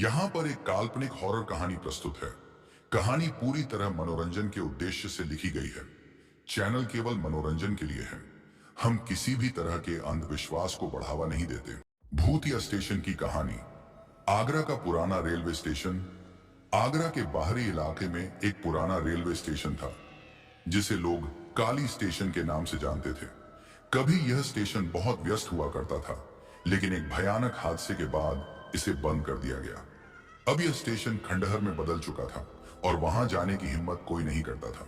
यहाँ पर एक काल्पनिक हॉरर कहानी प्रस्तुत है। कहानी पूरी तरह मनोरंजन के उद्देश्य से लिखी गई है। चैनल केवल मनोरंजन के लिए है। हम किसी भी तरह के अंधविश्वास को बढ़ावा नहीं देते। भूतिया स्टेशन की कहानी। आगरा का पुराना रेलवे स्टेशन। आगरा के बाहरी इलाके में एक पुराना रेलवे स्टेशन था जिसे लोग काली स्टेशन के नाम से जानते थे। कभी यह स्टेशन बहुत व्यस्त हुआ करता था, लेकिन एक भयानक हादसे के बाद इसे बंद कर दिया गया। अब यह स्टेशन खंडहर में बदल चुका था और वहां जाने की हिम्मत कोई नहीं करता था।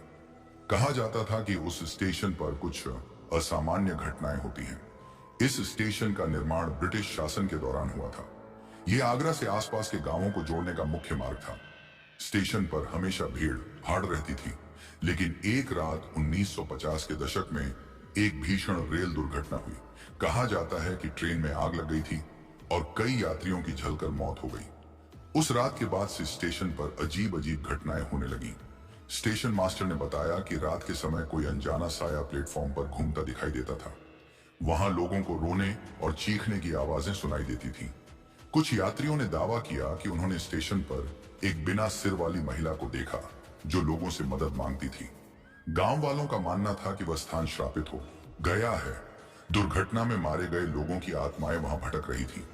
कहा जाता था कि उस स्टेशन पर कुछ असामान्य घटनाएं होती हैं। इस स्टेशन का निर्माण ब्रिटिश शासन के दौरान हुआ था। यह आगरा से आसपास के गांवों को जोड़ने का मुख्य मार्ग था। स्टेशन पर हमेशा भीड़ भाड़ रहती थी, लेकिन एक रात 1950 के दशक में एक भीषण रेल दुर्घटना हुई। कहा जाता है कि ट्रेन में आग लग गई थी और कई यात्रियों की जलकर मौत हो गई। उस रात के बाद से स्टेशन पर अजीब अजीब घटनाएं होने लगी। स्टेशन मास्टर ने बताया कि रात के समय कोई अनजाना साया प्लेटफॉर्म पर घूमता दिखाई देता था। वहां लोगों को रोने और चीखने की आवाजें सुनाई देती थी। कुछ यात्रियों ने दावा किया कि उन्होंने स्टेशन पर एक बिना सिर वाली महिला को देखा जो लोगों से मदद मांगती थी। गांव वालों का मानना था कि वह स्थान श्रापित हो गया है। दुर्घटना में मारे गए लोगों की आत्माएं वहां भटक रही थी।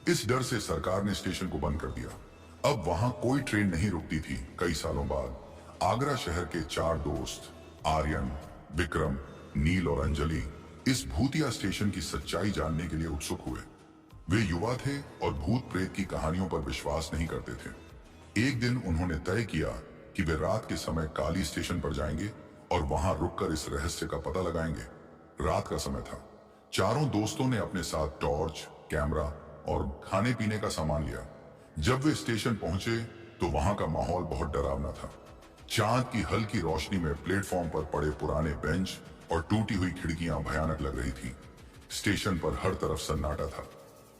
इस डर से सरकार ने स्टेशन को बंद कर दिया। अब वहां कोई ट्रेन नहीं रुकती थी। कई सालों बाद आगरा शहर के 4 दोस्त आर्यन, विक्रम, नील और अंजलि इस भूतिया स्टेशन की सच्चाई जानने के लिए उत्सुक हुए। वे युवा थे और भूत प्रेत की कहानियों पर विश्वास नहीं करते थे। एक दिन उन्होंने तय किया कि वे रात के समय काली स्टेशन पर जाएंगे और वहां रुककर इस रहस्य का पता लगाएंगे। रात का समय था। चारों दोस्तों ने अपने साथ टॉर्च, कैमरा और खाने पीने का सामान लिया। जब वे स्टेशन पहुंचे तो वहां का माहौल बहुत डरावना था। चांद की हल्की रोशनी में प्लेटफॉर्म पर पड़े पुराने बेंच और टूटी हुई खिड़कियां भयानक लग रही थी। स्टेशन पर हर तरफ सन्नाटा था।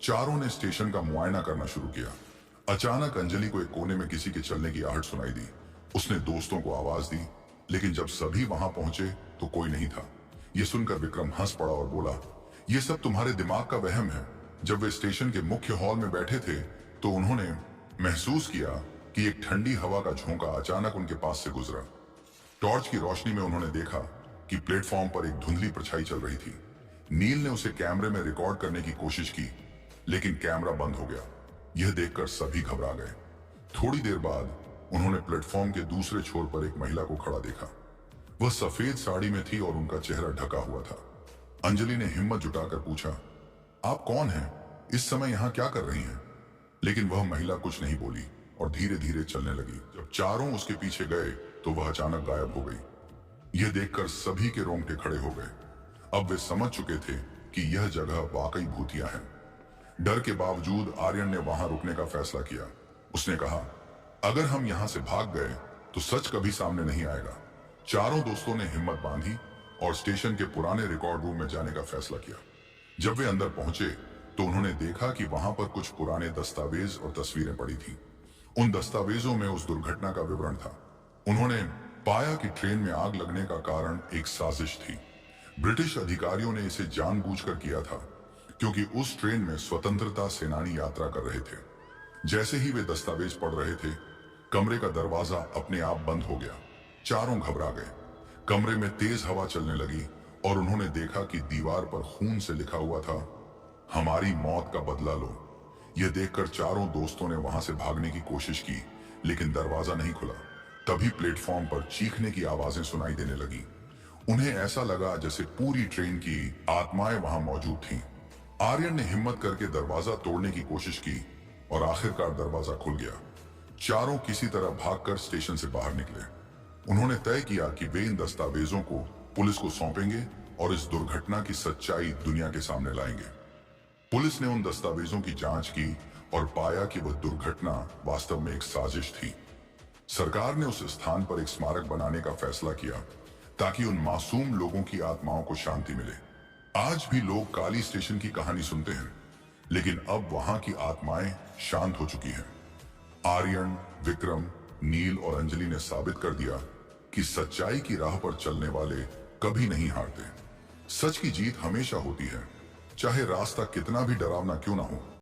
चारों ने स्टेशन का मुआयना करना शुरू किया। अचानक अंजलि को एक कोने में किसी के चलने की आहट सुनाई दी। उसने दोस्तों को आवाज दी, लेकिन जब सभी वहां पहुंचे तो कोई नहीं था। यह सुनकर विक्रम हंस पड़ा और बोला, यह सब तुम्हारे दिमाग का वहम है। जब वे स्टेशन के मुख्य हॉल में बैठे थे तो उन्होंने महसूस किया कि एक ठंडी हवा का झोंका अचानक उनके पास से गुजरा। टॉर्च की रोशनी में उन्होंने देखा कि प्लेटफॉर्म पर एक धुंधली परछाई चल रही थी। नील ने उसे कैमरे में रिकॉर्ड करने की कोशिश की, लेकिन कैमरा बंद हो गया। यह देखकर सभी घबरा गए। थोड़ी देर बाद उन्होंने प्लेटफॉर्म के दूसरे छोर पर एक महिला को खड़ा देखा। वह सफेद साड़ी में थी और उनका चेहरा ढका हुआ था। अंजलि ने हिम्मत जुटाकर पूछा, आप कौन हैं? इस समय यहां क्या कर रही हैं? लेकिन वह महिला कुछ नहीं बोली और धीरे धीरे चलने लगी। जब चारों उसके पीछे गए तो वह अचानक गायब हो गई। यह देखकर सभी के रोंगटे खड़े हो गए। अब वे समझ चुके थे कि यह जगह वाकई भूतिया है। डर के बावजूद आर्यन ने वहां रुकने का फैसला किया। उसने कहा, अगर हम यहां से भाग गए तो सच कभी सामने नहीं आएगा। चारों दोस्तों ने हिम्मत बांधी और स्टेशन के पुराने रिकॉर्ड रूम में जाने का फैसला किया। जब वे अंदर पहुंचे तो उन्होंने देखा कि वहां पर कुछ पुराने दस्तावेज और तस्वीरें पड़ी थी। उन दस्तावेजों में उस दुर्घटना का विवरण था। उन्होंने पाया कि ट्रेन में आग लगने का कारण एक साजिश थी। ब्रिटिश अधिकारियों ने इसे जानबूझकर किया था, क्योंकि उस ट्रेन में स्वतंत्रता सेनानी यात्रा कर रहे थे। जैसे ही वे दस्तावेज पढ़ रहे थे, कमरे का दरवाजा अपने आप बंद हो गया। चारों घबरा गए। कमरे में तेज हवा चलने लगी और उन्होंने देखा कि दीवार पर खून से लिखा हुआ था, हमारी मौत का बदला लो। यह देखकर चारों दोस्तों ने वहां से भागने की कोशिश की, लेकिन दरवाजा नहीं खुला। तभी प्लेटफॉर्म पर चीखने की आवाजें सुनाई देने लगी। उन्हें ऐसा लगा जैसे पूरी ट्रेन की आत्माएं वहां मौजूद थीं। आर्यन ने हिम्मत करके दरवाजा तोड़ने की कोशिश की और आखिरकार दरवाजा खुल गया। चारों किसी तरह भागकर स्टेशन से बाहर निकले। उन्होंने तय किया कि वे इन दस्तावेजों को पुलिस को सौंपेंगे और इस दुर्घटना की सच्चाई दुनिया के सामने लाएंगे। पुलिस ने उन दस्तावेजों की जांच की और पाया कि वह दुर्घटना वास्तव में एक साजिश थी। सरकार ने उस स्थान पर एक स्मारक बनाने का फैसला किया ताकि उन मासूम लोगों की आत्माओं को शांति मिले। आज भी लोग काली स्टेशन की कहानी सुनते हैं, लेकिन अब वहां की आत्माएं शांत हो चुकी हैं। आर्यन, विक्रम, नील और अंजलि ने साबित कर दिया कि सच्चाई की राह पर चलने वाले कभी नहीं हारते। सच की जीत हमेशा होती है, चाहे रास्ता कितना भी डरावना क्यों ना हो।